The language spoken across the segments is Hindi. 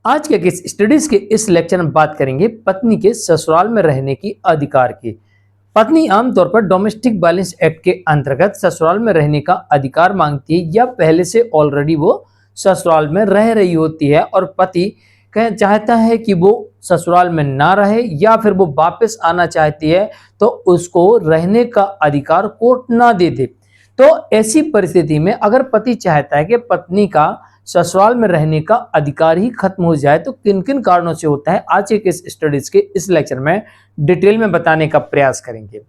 आज के केस स्टडीज के इस लेक्चर में बात करेंगे पत्नी के ससुराल में रहने की अधिकार की। पत्नी आमतौर पर डोमेस्टिक वायलेंस एक्ट के अंतर्गत ससुराल में रहने का अधिकार मांगती है या पहले से ऑलरेडी वो ससुराल में रह रही होती है और पति चाहता है कि वो ससुराल में ना रहे या फिर वो वापस आना चाहती है तो उसको रहने का अधिकार कोर्ट ना दे दे। तो ऐसी परिस्थिति में अगर पति चाहता है कि पत्नी का ससुराल में रहने का अधिकार ही खत्म हो जाए तो किन किन कारणों से होता है, आज के इस स्टडीज के इस लेक्चर में डिटेल में बताने का प्रयास करेंगे।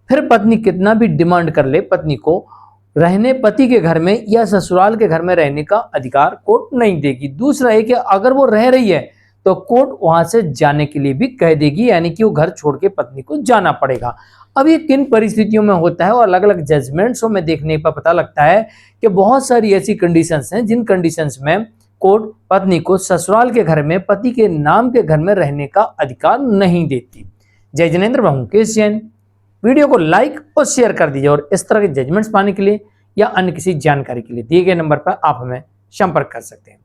फिर पत्नी कितना भी डिमांड कर ले, पत्नी को रहने पति के घर में या ससुराल के घर में रहने का अधिकार कोर्ट नहीं देगी। दूसरा है कि अगर वो रह रही है तो कोर्ट वहां से जाने के लिए भी कह देगी, यानी कि वो घर छोड़ के पत्नी को जाना पड़ेगा। अब ये किन परिस्थितियों में होता है और अलग अलग जजमेंट्सों में देखने पर पता लगता है कि बहुत सारी ऐसी कंडीशंस हैं जिन कंडीशंस में कोर्ट पत्नी को ससुराल के घर में पति के नाम के घर में रहने का अधिकार नहीं देती। जय जिनेंद्र, मैं मुकेश जैन। वीडियो को लाइक और शेयर कर दीजिए और इस तरह के जजमेंट्स पाने के लिए या अन्य किसी जानकारी के लिए दिए गए नंबर पर आप हमें संपर्क कर सकते हैं।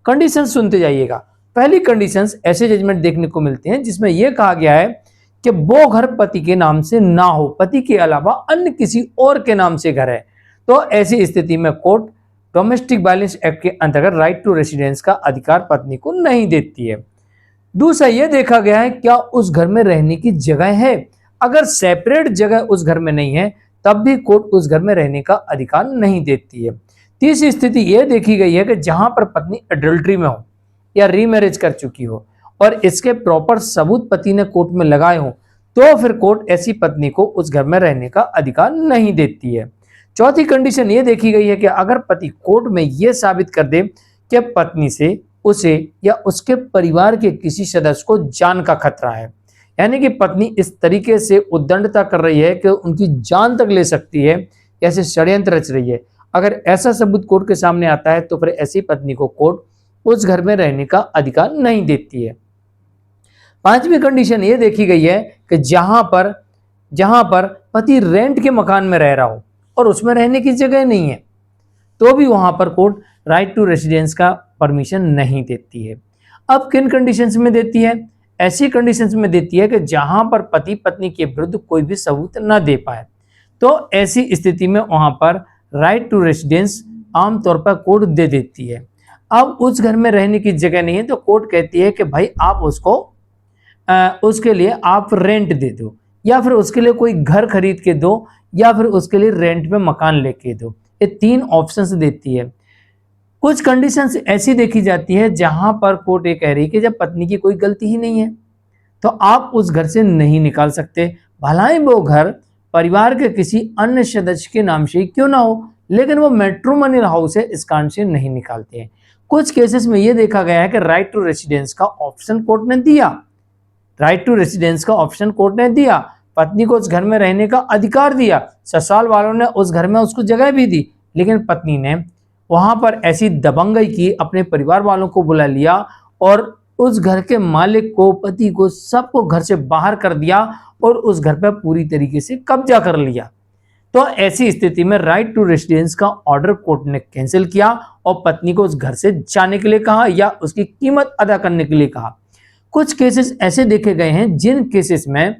कंडीशन सुनते जाइएगा। पहली कंडीशंस ऐसे जजमेंट देखने को मिलते हैं जिसमें यह कहा गया है कि वो घर पति के नाम से ना हो, पति के अलावा अन्य किसी और के नाम से घर है, तो ऐसी स्थिति में कोर्ट डोमेस्टिक वायलेंस एक्ट के अंतर्गत राइट टू रेसिडेंस का अधिकार पत्नी को नहीं देती है। दूसरा यह देखा गया है क्या उस घर में रहने की जगह है। अगर सेपरेट जगह उस घर में नहीं है तब भी कोर्ट उस घर में रहने का अधिकार नहीं देती है। तीसरी स्थिति यह देखी गई है कि जहां पर पत्नी अडल्ट्री में हो या रीमैरिज कर चुकी हो और इसके प्रॉपर सबूत पति ने कोर्ट में लगाए हो तो फिर कोर्ट ऐसी पत्नी को उस घर में रहने का अधिकार नहीं देती है। चौथी कंडीशन ये देखी गई है कि अगर पति कोर्ट में यह साबित कर दे कि पत्नी से उसे या उसके परिवार के किसी सदस्य को जान का खतरा है, यानी कि पत्नी इस तरीके से उद्दंडता कर रही है कि उनकी जान तक ले सकती है, ऐसे षड्यंत्र रच रही है, अगर ऐसा सबूत कोर्ट के सामने आता है तो फिर ऐसी पत्नी को कोर्ट उस घर में रहने का अधिकार नहीं देती है। पांचवी कंडीशन ये देखी गई है कि जहां पर पति रेंट के मकान में रह रहा हो और उसमें रहने की जगह नहीं है तो भी वहां पर कोर्ट राइट टू रेसिडेंस का परमिशन नहीं देती है। अब किन कंडीशंस में देती है? ऐसी कंडीशंस में देती है कि जहां पर पति पत्नी के विरुद्ध कोई भी सबूत न दे पाए, तो ऐसी स्थिति में वहां पर राइट टू रेसिडेंस आमतौर पर कोर्ट दे देती है। अब उस घर में रहने की जगह नहीं है तो कोर्ट कहती है कि भाई आप उसके लिए आप रेंट दे दो या फिर उसके लिए कोई घर खरीद के दो या फिर उसके लिए रेंट में मकान लेके दो। ये तीन ऑप्शंस देती है। कुछ कंडीशंस ऐसी देखी जाती है जहां पर कोर्ट ये कह रही है कि जब पत्नी की कोई गलती ही नहीं है तो आप उस घर से नहीं निकाल सकते, भलाई वो घर परिवार के किसी अन्य सदस्य के नाम से क्यों ना हो, लेकिन वो मैट्रिमोनियल हाउस है इस कारण से नहीं निकालते हैं। कुछ केसेस में यह देखा गया है कि राइट टू रेसिडेंस का ऑप्शन कोर्ट ने दिया, पत्नी को उस घर में रहने का अधिकार दिया, ससुराल वालों ने उस घर में उसको जगह भी दी, लेकिन पत्नी ने वहां पर ऐसी दबंगई की, अपने परिवार वालों को बुला लिया और उस घर के मालिक को, पति को, सबको घर से बाहर कर दिया और उस घर पर पूरी तरीके से कब्जा कर लिया। तो ऐसी स्थिति में राइट टू रेसिडेंस का ऑर्डर कोर्ट ने कैंसिल किया और पत्नी को उस घर से जाने के लिए कहा या उसकी कीमत अदा करने के लिए कहा। कुछ केसेस ऐसे देखे गए हैं जिन केसेस में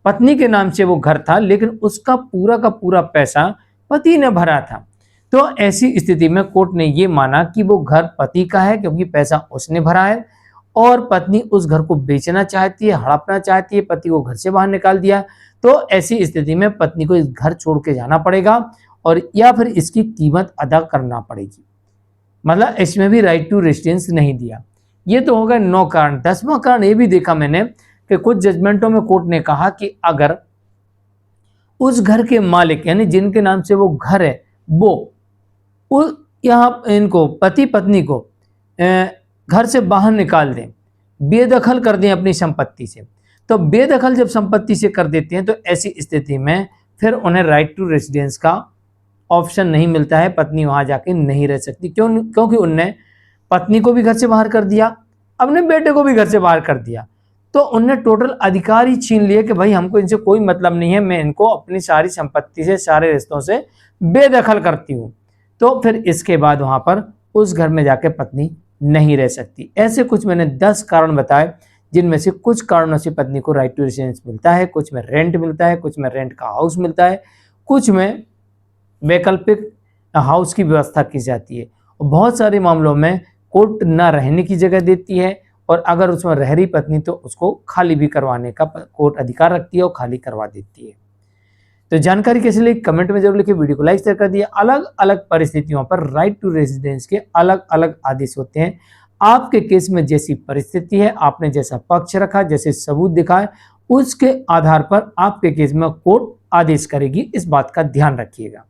पत्नी के नाम से वो घर था लेकिन उसका पूरा का पूरा पैसा पति ने भरा था, तो ऐसी स्थिति में कोर्ट ने ये माना कि वो घर पति का है क्योंकि पैसा उसने भरा है और पत्नी उस घर को बेचना चाहती है, हड़पना चाहती है, पति को घर से बाहर निकाल दिया, तो ऐसी स्थिति में पत्नी को इस घर छोड़ के जाना पड़ेगा और या फिर इसकी कीमत अदा करना पड़ेगी। मतलब इसमें भी राइट टू रेसिडेंस नहीं दिया। ये तो होगा 9 कारण। 10वां कारण ये भी देखा मैंने कि कुछ जजमेंटों में कोर्ट ने कहा कि अगर उस घर के मालिक यानी जिनके नाम से वो घर है वो यहाँ इनको पति पत्नी को घर से बाहर निकाल दें, बेदखल कर दें अपनी संपत्ति से, तो बेदखल जब संपत्ति से कर देते हैं तो ऐसी स्थिति में फिर उन्हें राइट टू रेसिडेंस का ऑप्शन नहीं मिलता है, पत्नी वहां जाके नहीं रह सकती। क्योंकि उनने पत्नी को भी घर से बाहर कर दिया, अपने बेटे को भी घर से बाहर कर दिया, तो उनने टोटल अधिकार ही छीन लिए कि भाई हमको इनसे कोई मतलब नहीं है, मैं इनको अपनी सारी संपत्ति से, सारे रिश्तों से बेदखल करती हूँ। तो फिर इसके बाद वहां पर उस घर में जाके पत्नी नहीं रह सकती। ऐसे कुछ मैंने 10 कारण बताए, जिनमें से कुछ कारणों से पत्नी को राइट टू रेसिडेंस मिलता है, कुछ में रेंट मिलता है, कुछ में रेंट का हाउस मिलता है, कुछ में वैकल्पिक हाउस की व्यवस्था की जाती है। और बहुत सारे मामलों में कोर्ट ना रहने की जगह देती है, और अगर उसमें रह रही पत्नी तो उसको खाली भी करवाने का कोर्ट अधिकार रखती है और खाली करवा देती है। तो जानकारी कैसे लगी कमेंट में जरूर लिखिए, वीडियो को लाइक शेयर कर दिए। अलग अलग परिस्थितियों पर राइट टू रेजिडेंस के अलग अलग आदेश होते हैं। आपके केस में जैसी परिस्थिति है, आपने जैसा पक्ष रखा, जैसे सबूत दिखाए, उसके आधार पर आपके केस में कोर्ट आदेश करेगी। इस बात का ध्यान रखिएगा।